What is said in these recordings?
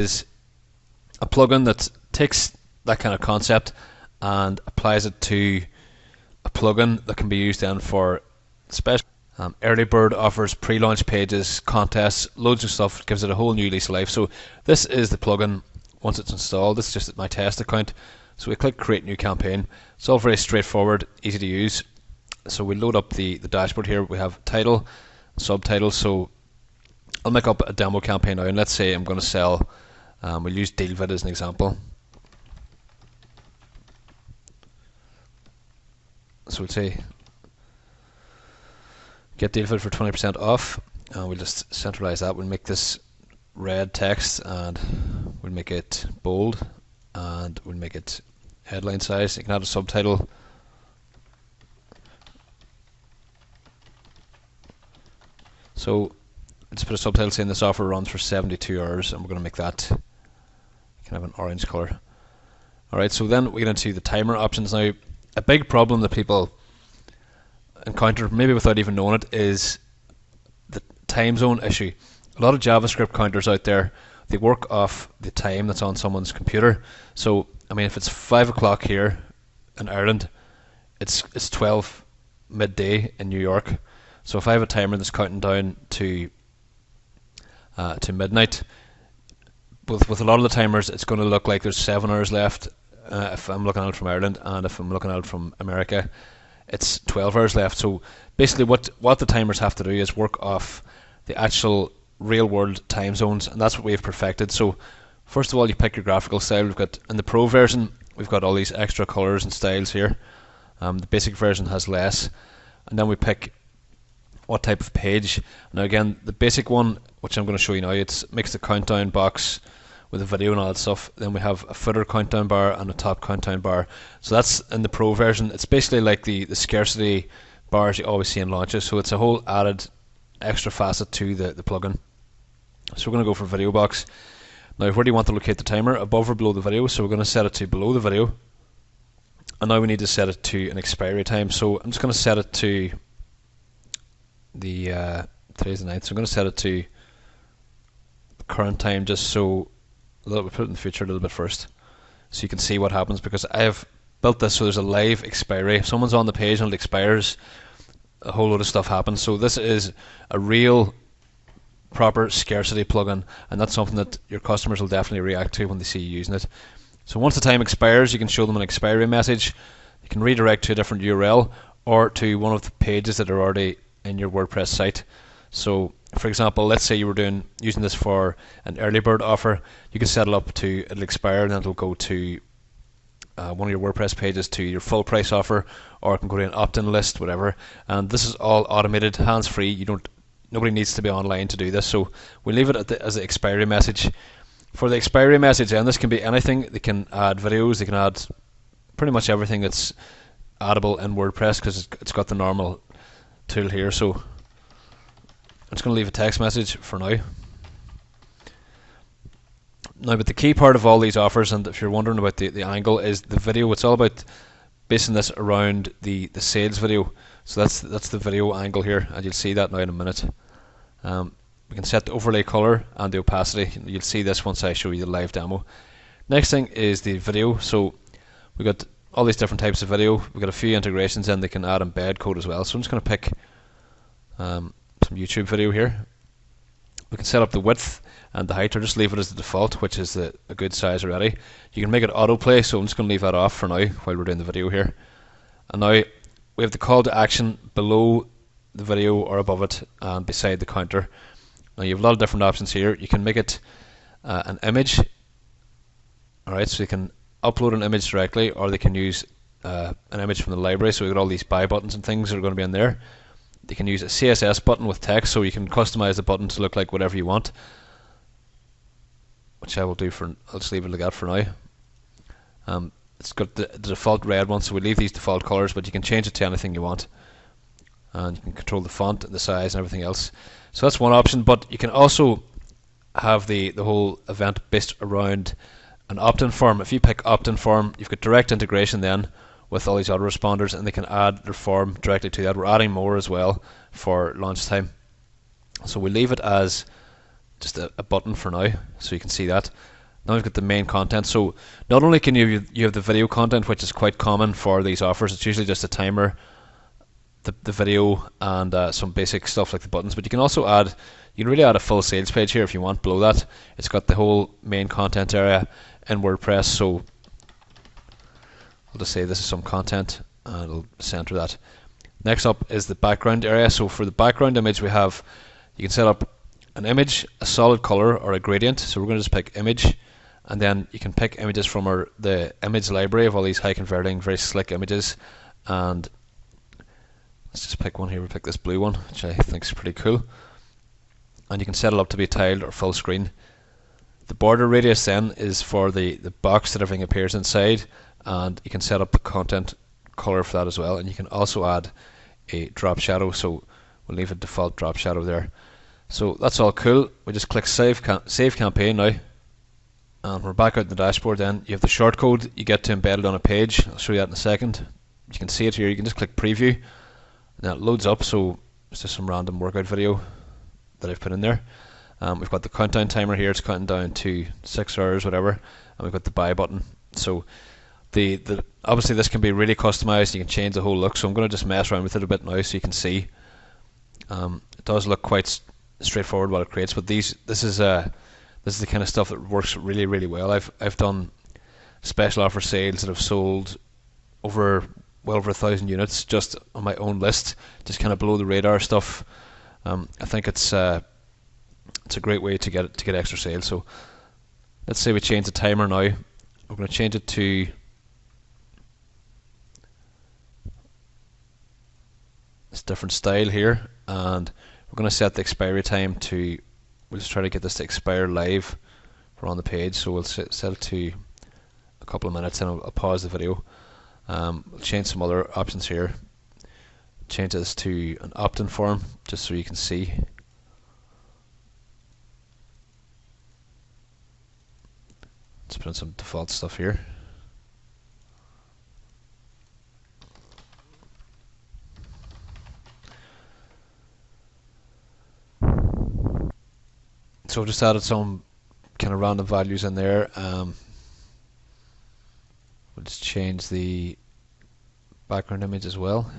is a plugin that takes that kind of concept and applies it to a plugin that can be used then for special early bird offers, pre-launch pages, contests, loads of stuff. It gives it a whole new lease of life. So this is the plugin once it's installed. This is just my test account. So we click create new campaign. It's all very straightforward, easy to use. So we load up the dashboard here. We have title, subtitle. So I'll make up a demo campaign now, and let's say I'm going to sell, we'll use DealVid as an example. So we'll say get DealVid for 20% off, and we'll just centralize that. We'll make this red text, and we'll make it bold, and we'll make it headline size. You can add a subtitle. So let's put a subtitle saying this offer runs for 72 hours, and we're going to make that, you can have an orange color. Alright, so then we get into the timer options now. A big problem that people encounter, maybe without even knowing it, is the time zone issue. A lot of JavaScript counters out there, they work off the time that's on someone's computer. So, I mean, if it's 5 o'clock here in Ireland, it's 12 midday in New York. So if I have a timer that's counting down to midnight, with a lot of the timers, it's going to look like there's 7 hours left if I'm looking at it from Ireland, and if I'm looking at it from America, it's 12 hours left. So basically what the timers have to do is work off the actual real world time zones, and that's what we've perfected. So first of all, you pick your graphical style. We've got, in the pro version, we've got all these extra colors and styles here. The basic version has less, and then we pick what type of page. Now again, the basic one, which I'm going to show you now, it makes the countdown box with a video and all that stuff. Then we have a footer countdown bar and a top countdown bar. So that's in the pro version. It's basically like the scarcity bars you always see in launches. So it's a whole added extra facet to the plugin. So we're going to go for video box. Now, where do you want to locate the timer? Above or below the video? So we're going to set it to below the video. And now we need to set it to an expiry time. So I'm just going to set it to the today's the 9th. So I'm going to set it to the current time, just so we put it in the future a little bit first, so you can see what happens, because I have built this so there's a live expiry. If someone's on the page and it expires, a whole load of stuff happens. So this is a real proper scarcity plugin, and that's something that your customers will definitely react to when they see you using it. So once the time expires, you can show them an expiry message. You can redirect to a different URL or to one of the pages that are already in your WordPress site. So for example, let's say you were using this for an early bird offer. You can set it up to, it'll expire and then it'll go to one of your WordPress pages to your full price offer, or it can go to an opt-in list, whatever. And this is all automated, hands-free. Nobody needs to be online to do this. So we leave it as the expiry message. For the expiry message, and this can be anything. They can add videos. They can add pretty much everything that's addable in WordPress, because it's got the normal tool here. So I'm just going to leave a text message for now. Now, but the key part of all these offers, and if you're wondering about the angle, is the video. It's all about basing this around the sales video. So that's the video angle here, and you'll see that now in a minute. We can set the overlay color and the opacity. You'll see this once I show you the live demo. Next thing is the video. So we've got all these different types of video. We've got a few integrations, and they can add embed code as well. So I'm just going to pick some YouTube video here. We can set up the width and the height, or just leave it as the default, which is a good size already. You can make it autoplay, so I'm just going to leave that off for now while we're doing the video here. And now we have the call to action below the video or above it and beside the counter. Now you have a lot of different options here. You can make it an image. Alright, so you can upload an image directly, or they can use an image from the library. So we've got all these buy buttons and things that are going to be in there. They can use a CSS button with text, so you can customize the button to look like whatever you want, which I will do I'll just leave it like that for now. It's got the default red one, so we leave these default colors, but you can change it to anything you want, and you can control the font, the size, and everything else. So that's one option, but you can also have the whole event based around an opt-in form. If you pick opt-in form, you've got direct integration then with all these autoresponders, and they can add their form directly to that. We're adding more as well for launch time. So we leave it as just a button for now, so you can see that. Now we've got the main content. So not only can you have the video content, which is quite common for these offers. It's usually just a timer, the video, and some basic stuff like the buttons. But you can also add, you can really add a full sales page here if you want. Below that, it's got the whole main content area in WordPress. So I'll just say this is some content, and it'll center that. Next up is the background area. So for the background image, we have, you can set up an image, a solid color, or a gradient. So we're going to just pick image, and then you can pick images from the image library of all these high converting, very slick images. And let's just pick one here. We'll pick this blue one, which I think is pretty cool. And you can set it up to be tiled or full screen. The border radius then is for the box that everything appears inside, and you can set up the content color for that as well. And you can also add a drop shadow, so we'll leave a default drop shadow there. So that's all cool. We just click save campaign now, and we're back out in the dashboard. Then you have the shortcode you get to embed it on a page. I'll show you that in a second. You can see it here. You can just click preview, and then it loads up. So it's just some random workout video that I've put in there. We've got the countdown timer here. It's counting down to 6 hours, whatever, and we've got the buy button. So the obviously this can be really customized. You can change the whole look. So I'm going to just mess around with it a bit now, so you can see. It does look quite straightforward what it creates, but this is the kind of stuff that works really, really well. I've done special offer sales that have sold well over 1,000 units just on my own list, just kind of below the radar stuff. I think it's a great way to get extra sales. So let's say we change the timer now. We're going to change it to this different style here, and we're going to set the expiry time to, we'll just try to get this to expire live. We're on the page, so we'll set it to a couple of minutes, and I'll pause the video. We'll change some other options here. Change this to an opt-in form, just so you can see. Let's put in some default stuff here. So I've just added some kind of random values in there. We'll just change the background image as well,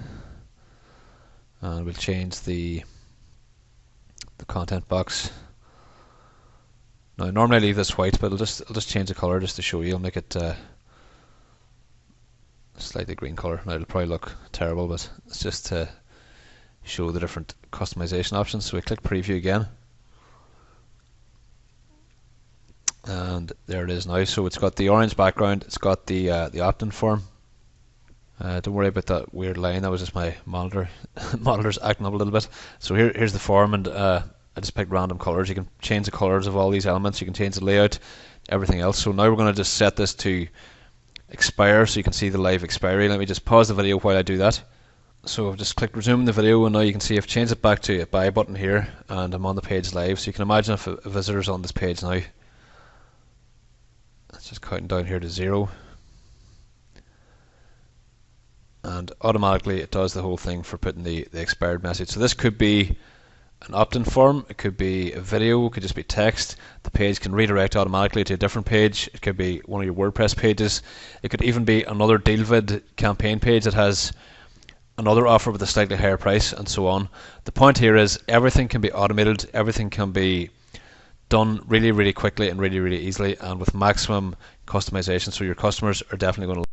and we'll change the content box. Now normally I leave this white, but I'll just change the color just to show you. I'll make it a slightly green color. Now it'll probably look terrible, but it's just to show the different customization options. So we click preview again, and there it is now. So it's got the orange background, it's got the opt-in form. Don't worry about that weird line, that was just my monitor's acting up a little bit. So here's the form, and I just picked random colors. You can change the colors of all these elements, you can change the layout, everything else. So now we're going to just set this to expire, so you can see the live expiry. Let me just pause the video while I do that. So I've just clicked resume the video, and now you can see I've changed it back to a buy button here, and I'm on the page live. So you can imagine if a visitor's on this page now. It's just counting down here to 0, and automatically it does the whole thing for putting the expired message. So this could be an opt-in form, it could be a video, it could just be text. The page can redirect automatically to a different page. It could be one of your WordPress pages. It could even be another DealVid campaign page that has another offer with a slightly higher price, and so on. The point here is everything can be automated, everything can be done really, really quickly and really, really easily, and with maximum customization. So your customers are definitely going to